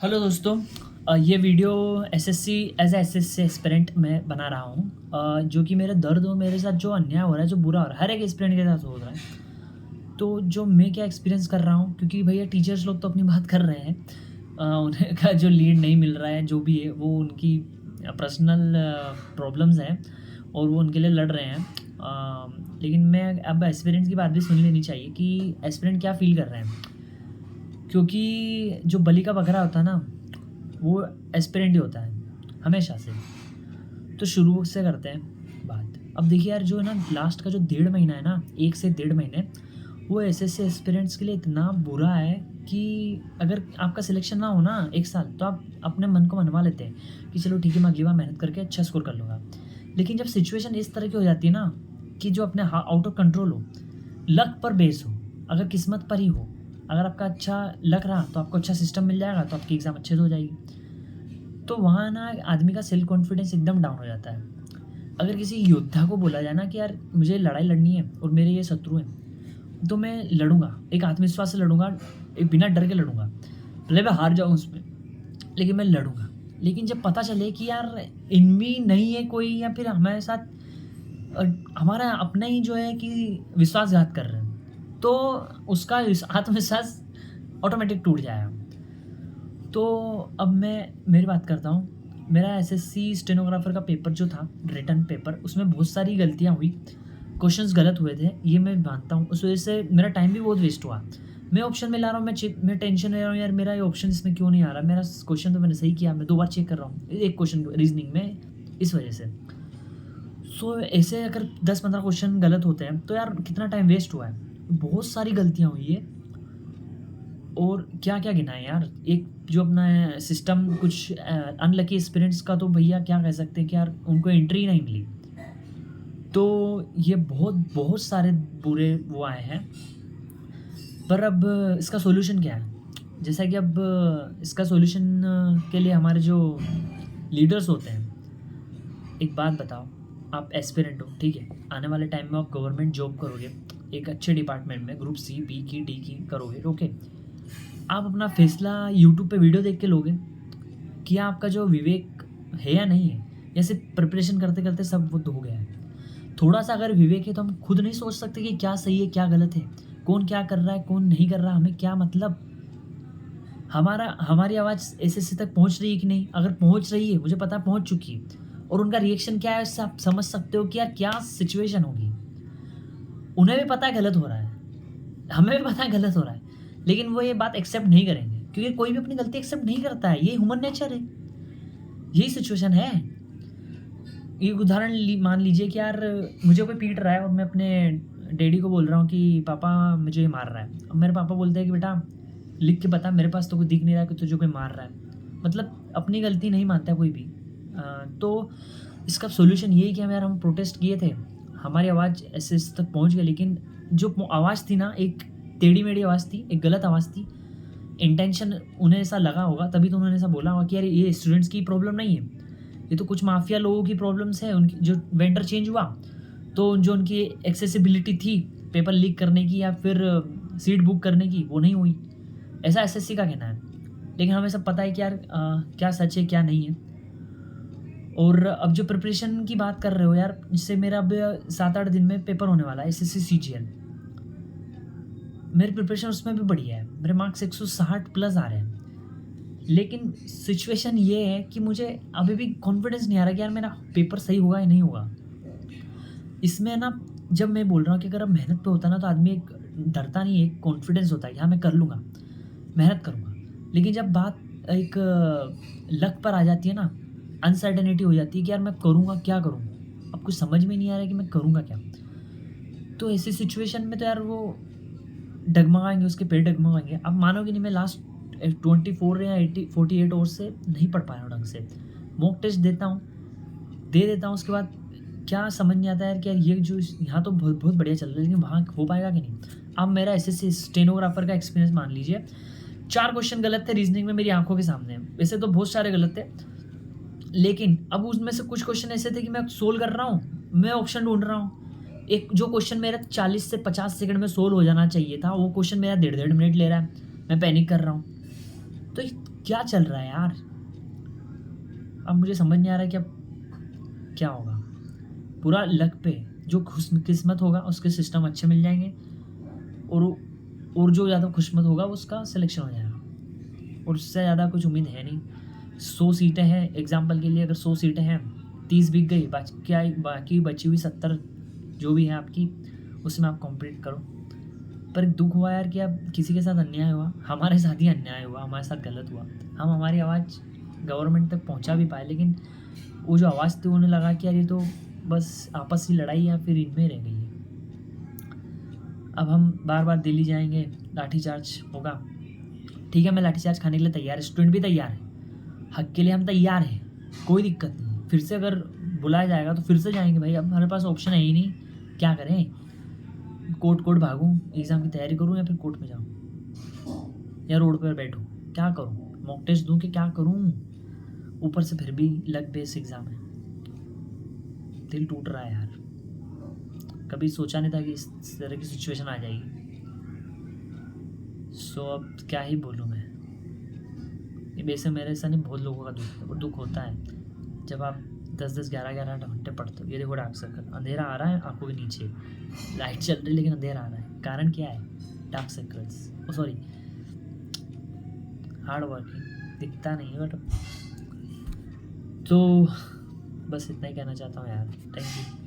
Hello दोस्तों। ये video SSC as a SSC aspirant मैं बना रहा हूँ, जो कि मेरे दर्द और मेरे साथ जो अन्याय हो रहा है, जो बुरा हो रहा है, हर एक एस्पिरेंट के साथ हो रहा है। तो जो मैं क्या एक्सपीरियंस कर रहा हूँ, क्योंकि भैया टीचर्स लोग तो अपनी बात कर रहे हैं, उन्हें का जो लीड नहीं मिल रहा है, जो भी है वो उनकी पर्सनल प्रॉब्लम्स हैं और वो उनके लिए लड़ रहे हैं। लेकिन मैं अब एस्पिरेंट्स की बात भी सुन लेनी चाहिए कि एस्पिरेंट क्या फ़ील कर रहे हैं, क्योंकि जो बलि का बकरा होता है ना, वो एस्पिरेंट ही होता है हमेशा से। तो शुरू से करते हैं बात। अब देखिए यार, जो है ना, लास्ट का जो 1.5 महीना है ना, 1 से 1.5 महीने, वो एसएससी एस्पिरेंट्स के लिए इतना बुरा है कि अगर आपका सिलेक्शन ना हो ना 1 साल, तो आप अपने मन को मनवा लेते हैं कि चलो ठीक है, मैं अगली बार मेहनत करके अच्छा स्कोर कर लूँगा। लेकिन जब सिचुएशन इस तरह की हो जाती है ना कि जो अपने आउट ऑफ कंट्रोल हो, लक पर बेस हो, अगर किस्मत पर ही हो, अगर आपका अच्छा लक रहा तो आपको अच्छा सिस्टम मिल जाएगा, तो आपकी एग्ज़ाम अच्छे से हो जाएगी। तो वहाँ ना आदमी का सेल्फ कॉन्फिडेंस एकदम डाउन हो जाता है। अगर किसी योद्धा को बोला जाए ना कि यार मुझे लड़ाई लड़नी है और मेरे ये शत्रु हैं, तो मैं लड़ूंगा, एक आत्मविश्वास से लड़ूंगा, एक बिना डर के लड़ूंगा, भले मैं हार जाऊँ उसमें, लेकिन मैं लड़ूंगा। लेकिन जब पता चले कि यार इनमें नहीं है कोई, या फिर हमारे साथ अ, हमारा अपना ही जो है कि विश्वासघात कर रहे हैं, तो उसका आत्मविश्वास ऑटोमेटिक टूट जाएगा। तो अब मैं मेरी बात करता हूँ। मेरा एसएससी स्टेनोग्राफर का पेपर जो था, रिटन पेपर, उसमें बहुत सारी गलतियाँ हुई, क्वेश्चंस गलत हुए थे, ये मैं मानता हूँ। उस वजह से मेरा टाइम भी बहुत वेस्ट हुआ। मैं ऑप्शन में ला रहा हूँ, मैं टेंशन ले रहा हूँ, यार मेरा ये ऑप्शन इसमें क्यों नहीं आ रहा, मेरा क्वेश्चन तो मैंने सही किया, मैं 2 बार चेक कर रहा हूँ एक क्वेश्चन रीजनिंग में, इस वजह से। सो ऐसे अगर 10-15 क्वेश्चन गलत होते हैं तो यार कितना टाइम वेस्ट हुआ है, बहुत सारी गलतियाँ हुई है। और क्या-क्या गिनाएँ यार, एक जो अपना सिस्टम कुछ अनलकी एस्पिरेंट्स का, तो भैया क्या कह सकते हैं कि यार उनको एंट्री ही नहीं मिली। तो ये बहुत सारे बुरे वो आए हैं। पर अब इसका सॉल्यूशन क्या है? जैसा कि अब इसका सॉल्यूशन के लिए हमारे जो लीडर्स होते हैं, एक बात बताओ, आप एस्पिरेंट हो, ठीक है? आने वाले टाइम में आप गवर्नमेंट जॉब करोगे, एक अच्छे डिपार्टमेंट में, ग्रुप सी, बी की, डी की करोगे, ओके? आप अपना फैसला यूट्यूब पे वीडियो देख के लोगे कि आपका जो विवेक है या नहीं है, या सिर्फ प्रिपरेशन करते करते सब वो हो गया है। थोड़ा सा अगर विवेक है तो हम खुद नहीं सोच सकते कि क्या सही है क्या गलत है, कौन क्या कर रहा है कौन नहीं कर रहा, हमें क्या मतलब, हमारी आवाज़ एसएससी तक पहुंच रही है कि नहीं? अगर पहुंच रही है, मुझे पता है पहुंच चुकी है, और उनका रिएक्शन क्या है, उससे आप समझ सकते हो कि यार क्या सिचुएशन होगी। उन्हें भी पता है गलत हो रहा है, हमें भी पता है गलत हो रहा है, लेकिन वो ये बात एक्सेप्ट नहीं करेंगे, क्योंकि कोई भी अपनी गलती एक्सेप्ट नहीं करता है, ये ह्यूमन नेचर है, यही सिचुएशन है। एक उदाहरण मान लीजिए कि यार मुझे कोई पीट रहा है और मैं अपने डैडी को बोल रहा हूँ कि पापा मुझे ये मार रहा है। अब मेरे पापा बोलते हैं कि बेटा लिख के बता, मेरे पास तो कोई दिख नहीं रहा है कि तुझे कोई मार रहा है। मतलब अपनी गलती नहीं मानता कोई भी। तो इसका सॉल्यूशन यही कि हम प्रोटेस्ट किए थे, हमारी आवाज़ ऐसे तक पहुँच गई, लेकिन जो आवाज़ थी ना, एक टेढ़ी-मेढ़ी आवाज़ थी, एक गलत आवाज़ थी। इंटेंशन उन्हें ऐसा लगा होगा, तभी तो उन्होंने ऐसा बोला होगा कि यार ये स्टूडेंट्स की प्रॉब्लम नहीं है, ये तो कुछ माफिया लोगों की प्रॉब्लम्स है। उनकी जो वेंडर चेंज हुआ, तो जो उनकी एक्सेसिबिलिटी थी पेपर लीक करने की या फिर सीट बुक करने की, वो नहीं हुई, ऐसा एसएससी का कहना है। लेकिन हमें सब पता है कि यार क्या सच है क्या नहीं है। और अब जो प्रिपरेशन की बात कर रहे हो यार, जिससे मेरा अब 7-8 दिन में पेपर होने वाला है, एसएससी सीजीएल। मेरी प्रिपरेशन उसमें भी बढ़िया है, मेरे मार्क्स 160 प्लस आ रहे हैं, लेकिन सिचुएशन ये है कि मुझे अभी भी कॉन्फिडेंस नहीं आ रहा कि यार मेरा पेपर सही होगा या नहीं होगा। इसमें ना, जब मैं बोल रहा हूँ कि अगर अब मेहनत पे होता ना, तो आदमी एक डरता नहीं है, एक कॉन्फिडेंस होता है कि हाँ मैं कर लूँगा, मेहनत करूँगा। लेकिन जब बात एक लक पर आ जाती है ना, अनसर्टेनिटी हो जाती है कि यार मैं करूँगा क्या करूँगा, अब कुछ समझ में नहीं आ रहा है कि मैं करूँगा क्या। तो ऐसी सिचुएशन में तो यार वो डगमगाएँगे, उसके पेड़ डगमगाएँगे। आप मानोगे नहीं, मैं लास्ट 24 या 48 आवर्स से नहीं पढ़ पाया हूँ ढंग से। मॉक टेस्ट दे देता हूँ, उसके बाद क्या समझ नहीं आता है यार कि यार ये जो यहाँ तो बहुत बहुत बढ़िया चल रहा है, लेकिन वहाँ हो पाएगा कि नहीं। अब मेरा एसएससी स्टेनोग्राफर का एक्सपीरियंस मान लीजिए, 4 क्वेश्चन गलत थे रीजनिंग में, मेरी आँखों के सामने। वैसे तो बहुत सारे गलत थे, लेकिन अब उसमें से कुछ क्वेश्चन ऐसे थे कि मैं सोल्व कर रहा हूँ, मैं ऑप्शन ढूँढ रहा हूँ। एक जो क्वेश्चन मेरा 40 से 50 सेकंड में सोल्व हो जाना चाहिए था, वो क्वेश्चन मेरा 1.5 मिनट ले रहा है, मैं पैनिक कर रहा हूँ। तो क्या चल रहा है यार? अब मुझे समझ नहीं आ रहा है कि अब क्या होगा। पूरा लक पे, जो खुशकिस्मत होगा उसके सिस्टम अच्छे मिल जाएंगे, और जो ज़्यादा खुशकिस्मत होगा उसका सिलेक्शन हो जाएगा, और उससे ज़्यादा कुछ उम्मीद है नहीं। 100 सीटें हैं एग्जाम्पल के लिए, अगर 100 सीटें हैं, 30 बिक गई, बाकी बची हुई 70 जो भी है आपकी, उसमें आप कॉम्पीट करो। पर दुख हुआ यार कि अब किसी के साथ अन्याय हुआ, हमारे साथ ही अन्याय हुआ, हमारे साथ गलत हुआ। हम हमारी आवाज़ गवर्नमेंट तक पहुंचा भी पाए, लेकिन वो जो आवाज़ थी उन्हें लगा कि यार ये तो बस आपसी लड़ाई या फिर इनमें रह गई है। अब हम बार बार दिल्ली जाएंगे, लाठीचार्ज होगा। ठीक है, मैं लाठीचार्ज खाने के लिए तैयार है, स्टूडेंट भी तैयार है, हक के लिए हम तैयार हैं, कोई दिक्कत नहीं। फिर से अगर बुलाया जाएगा तो फिर से जाएंगे भाई, अब हमारे पास ऑप्शन है ही नहीं, क्या करें? कोर्ट भागूं, एग्ज़ाम की तैयारी करूं, या फिर कोर्ट में जाऊं, या रोड पर बैठूं, क्या करूं? मॉक टेस्ट दूं कि क्या करूं? ऊपर से फिर भी लक बेस्ड एग्ज़ाम है। दिल टूट रहा है यार, कभी सोचा नहीं था कि इस तरह की सिचुएशन आ जाएगी। सो अब क्या ही बोलूँ मैं। ये वैसे मेरे साथ नहीं, बहुत लोगों का दुख होता है जब आप 10-10, 11-11 घंटे पढ़ते हो। ये देखो डार्क सर्कल, अंधेरा आ रहा है आंखों के नीचे, लाइट चल रही है लेकिन अंधेरा आ रहा है। कारण क्या है? Dark circles, sorry, hard working, दिखता नहीं है बट। तो बस इतना ही कहना चाहता हूँ यार, थैंक यू।